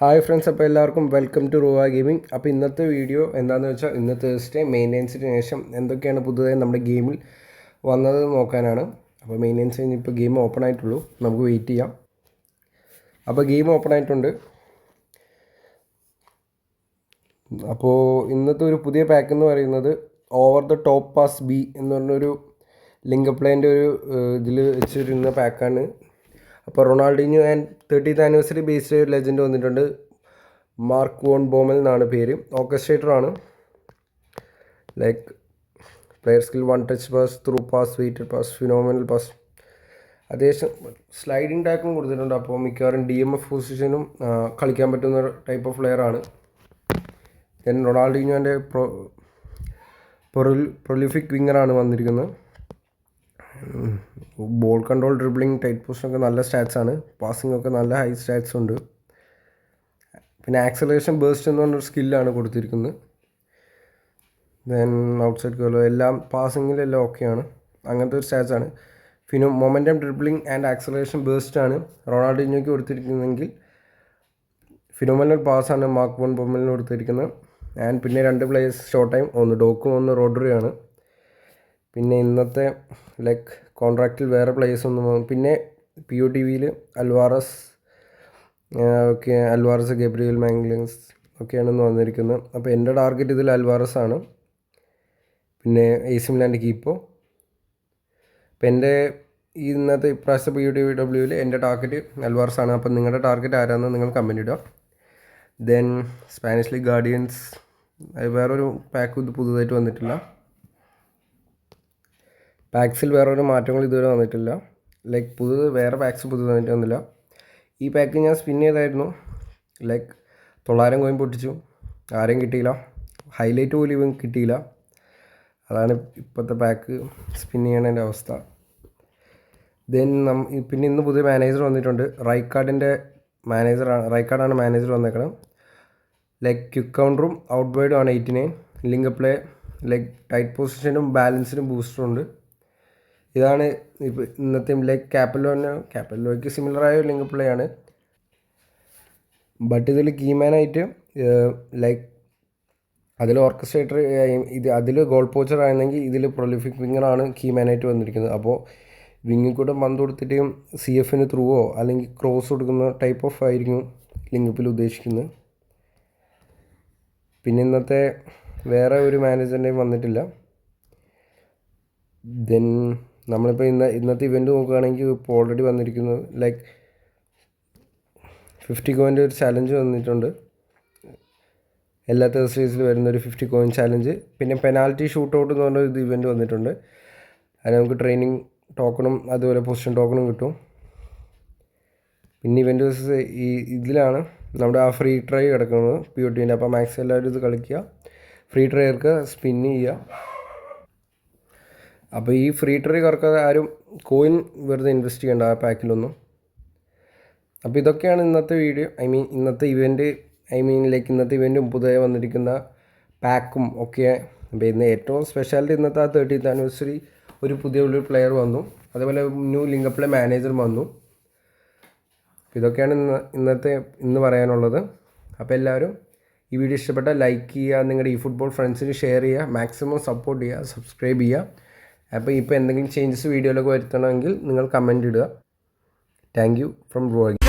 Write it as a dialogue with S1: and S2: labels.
S1: Hi friends, അപ്പോൾ എല്ലാവർക്കും welcome to റൂവ gaming. അപ്പോൾ ഇന്നത്തെ വീഡിയോ എന്താണെന്ന് വെച്ചാൽ ഇന്ന് തേഴ്സ്ഡേ മെയിൻ്റെനൻസിന് ശേഷം എന്തൊക്കെയാണ് പുതുതായി നമ്മുടെ ഗെയിമിൽ വന്നത് നോക്കാനാണ്. അപ്പോൾ മെയിൻ്റെനൻസ് കഴിഞ്ഞ് ഇപ്പോൾ ഗെയിം ഓപ്പൺ ആയിട്ടുള്ളൂ, നമുക്ക് വെയിറ്റ് ചെയ്യാം. അപ്പോൾ ഗെയിം ഓപ്പൺ ആയിട്ടുണ്ട്. അപ്പോൾ ഇന്നത്തെ ഒരു പുതിയ പാക്ക് എന്ന് പറയുന്നത് over the top pass B എന്ന് പറഞ്ഞൊരു ലിങ്ക് പ്ലേൻ്റെ ഒരു ഇതിൽ വെച്ചിരുന്ന പാക്കാണ്. അപ്പോൾ Ronaldinho and 30th anniversary based ഒരു ലെജൻഡ് വന്നിട്ടുണ്ട്. മാർക്ക് വോൺ ബോമൽ എന്നാണ് പേര്. ഓർക്കസ്ട്രേറ്ററാണ്. Like player skill 1 touch pass, through pass, weighted pass, phenomenal pass. അത്യാവശ്യം സ്ലൈഡിങ് ടാക്കും കൊടുത്തിട്ടുണ്ട്. അപ്പോൾ മിക്കവാറും DMF പൊസിഷനും കളിക്കാൻ പറ്റുന്ന ടൈപ്പ് ഓഫ് പ്ലെയറാണ്. ദെൻ റൊണാൾഡിനോൻ്റെ പ്രൊലിഫിക് വിങ്ങറാണ് വന്നിരിക്കുന്നത്. ബോൾ കൺട്രോൾ, ഡ്രിബ്ലിംഗ്, ടൈറ്റ് പൊസിഷനൊക്കെ നല്ല സ്റ്റാറ്റ്സ് ആണ്. പാസിംഗ് ഒക്കെ നല്ല ഹൈ സ്റ്റാറ്റ്സ് ഉണ്ട്. പിന്നെ ആക്സലറേഷൻ ബേസ്റ്റ് എന്ന് പറഞ്ഞൊരു സ്കില്ലാണ് കൊടുത്തിരിക്കുന്നത്. ദെൻ ഔട്ട് സൈഡ് കേളോ എല്ലാം പാസിങ്ങിലെല്ലാം ഓക്കെയാണ്. അങ്ങനത്തെ ഒരു സ്റ്റാറ്റ്സ് ആണ്. പിന്നെ momentum, dribbling and acceleration based ആണ് റൊണാൾഡിനോയ്ക്ക് കൊടുത്തിരിക്കുന്നതെങ്കിൽ ഫിനോമിനൽ പാസ്സാണ് മാർക്ക് വോൺ ബോമലിന് കൊടുത്തിരിക്കുന്നത്. ആൻഡ് പിന്നെ 2 പ്ലേയേഴ്സ് ഷോർട്ട് ടൈം, ഒന്ന് ഡോക്കും ഒന്ന് റോഡ്രിയാണ്. പിന്നെ ഇന്നത്തെ ലൈക്ക് കോൺട്രാക്റ്റിൽ വേറെ പ്ലേയേഴ്സ് ഒന്നും. പിന്നെ POTVയിൽ അൽവാറസ്, ഗബ്രിയൽ മാംഗ്ലിങ്സ് ഒക്കെയാണെന്ന് വന്നിരിക്കുന്നത്. അപ്പോൾ എൻ്റെ ടാർഗറ്റ് ഇതിൽ അൽവാറസ് ആണ്. പിന്നെ AC മിലാൻ്റെ കീപ്പോ. അപ്പോൾ എൻ്റെ ഇന്നത്തെ ഇപ്രാവശ്യത്തെ POTWയിൽ എൻ്റെ ടാർഗറ്റ് അൽവാറസ് ആണ്. അപ്പോൾ നിങ്ങളുടെ ടാർഗറ്റ് ആരാണെന്ന് നിങ്ങൾ കമൻറ്റ് ഇടുക. ദെൻ സ്പാനിഷ് ലീഗ് ഗാർഡിയൻസ്, വേറൊരു പാക്ക് ഇത് പുതുതായിട്ട് വന്നിട്ടില്ല. പാക്സിൽ വേറൊരു മാറ്റങ്ങൾ ഇതുവരെ വന്നിട്ടില്ല. ലൈക്ക് വേറെ പാക്സ് പുതുതായിട്ട് വന്നില്ല. ഈ പാക്ക് ഞാൻ സ്പിൻ ചെയ്തായിരുന്നു. ലൈക്ക് 900 കോയിൻ പൊട്ടിച്ചു, ആരെയും കിട്ടിയില്ല. ഹൈലൈറ്റ് പോലും ഇവൻ കിട്ടിയില്ല. അതാണ് ഇപ്പോഴത്തെ പാക്ക് സ്പിൻ ചെയ്യണതിൻ്റെ അവസ്ഥ. ദെൻ പിന്നെ ഇന്ന് പുതിയ മാനേജർ വന്നിട്ടുണ്ട്. റൈക്കാർഡിൻ്റെ റൈക്കാർഡാണ് മാനേജർ വന്നേക്കണം. ലൈക്ക് ക്വിക്ക് കൗണ്ടറും ഔട്ട് വൈഡും ആണ് 89. ലിങ്ക് പ്ലേ, ലൈക്ക് ടൈറ്റ് പൊസിഷനും ബാലൻസിനും ബൂസ്റ്ററും ഉണ്ട്. ഇതാണ് ഇപ്പോൾ ഇന്നത്തെ ലൈക്ക് ക്യാപ്പല്ലോയ്ക്ക് സിമിലറായ ലിങ്ക് പ്ലേ ആണ്. ബട്ട് ഇതിൽ കീമാനായിട്ട് ലൈക്ക് അതിൽ ഓർക്കസ്ട്രേറ്റർ അതിൽ ഗോൾ പോച്ചർ ആയിരുന്നെങ്കിൽ ഇതിൽ പ്രൊലിഫിക് വിങ്ങറാണ് കീമാനായിട്ട് വന്നിരിക്കുന്നത്. അപ്പോൾ വിങ്ങിൽ കൂടെ പന്ത് കൊടുത്തിട്ട് CFന് ത്രൂവോ അല്ലെങ്കിൽ ക്രോസ് കൊടുക്കുന്ന ടൈപ്പ് ഓഫ് ആയിരിക്കും ലിങ്കപ്പിൽ ഉദ്ദേശിക്കുന്നത്. പിന്നെ ഇന്നത്തെ വേറെ ഒരു മാനേജറിൻ്റെയും വന്നിട്ടില്ല. ദെൻ നമ്മളിപ്പോൾ ഇന്നത്തെ ഇവൻറ്റ് നോക്കുകയാണെങ്കിൽ ഇപ്പോൾ ഓൾറെഡി വന്നിരിക്കുന്നത് ലൈക്ക് 50 കോയിൻ്റെ ഒരു ചാലഞ്ച് വന്നിട്ടുണ്ട്. എല്ലാ തേഴ്സ്ഡേസിൽ വരുന്നൊരു 50 കോയിൻ ചാലഞ്ച്. പിന്നെ പെനാൽറ്റി ഷൂട്ട് ഔട്ട് എന്ന് പറഞ്ഞൊരു ഇത് ഇവൻറ്റ് വന്നിട്ടുണ്ട്. അതിന് നമുക്ക് ട്രെയിനിങ് ടോക്കണും അതുപോലെ പൊസിഷൻ ടോക്കണും കിട്ടും. പിന്നെ ഇവൻറ്റ് ഇതിലാണ് നമ്മുടെ ആ ഫ്രീ ട്രൈ കിടക്കുന്നത് POTൻ്റെ. അപ്പോൾ മാക്സ് എല്ലാവരും ഇത് കളിക്കുക. ഫ്രീ ട്രൈർക്ക് സ്പിൻ ചെയ്യുക. അപ്പോൾ ഈ ഫ്രീ ട്രൈക്കാർക്ക് ആരും കോയിൻ വെറുതെ ഇൻവെസ്റ്റ് ചെയ്യേണ്ട ആ പാക്കിലൊന്നും. അപ്പോൾ ഇതൊക്കെയാണ് ഇന്നത്തെ വീഡിയോ. ഇന്നത്തെ ഇവൻറ്റ് ലൈക്ക് ഇന്നത്തെ ഇവൻറ്റും പുതിയ വന്നിരിക്കുന്ന പാക്കും ഒക്കെ. അപ്പോൾ ഇന്ന് ഏറ്റവും സ്പെഷ്യാലിറ്റി ഇന്നത്തെ ആ 30th ആനിവേഴ്സറി ഒരു പുതിയ പ്ലെയർ വന്നു. അതേപോലെ ന്യൂ ലിങ്ക് പ്ലേ മാനേജർ വന്നു. ഇതൊക്കെയാണ് ഇന്ന് പറയാനുള്ളത്. അപ്പോൾ എല്ലാവരും ഈ വീഡിയോ ഇഷ്ടപ്പെട്ടാൽ ലൈക്ക് ചെയ്യുക, നിങ്ങളുടെ ഈ ഫുട്ബോൾ ഫ്രണ്ട്സിന് ഷെയർ ചെയ്യുക, മാക്സിമം സപ്പോർട്ട് ചെയ്യുക, സബ്സ്ക്രൈബ് ചെയ്യുക. അപ്പോൾ ഇപ്പോൾ എന്തെങ്കിലും ചേഞ്ചസ് വീഡിയോയിലൊക്കെ വരുത്തണമെങ്കിൽ നിങ്ങൾ കമൻറ്റ് ഇടുക. Thank you from റൂവ.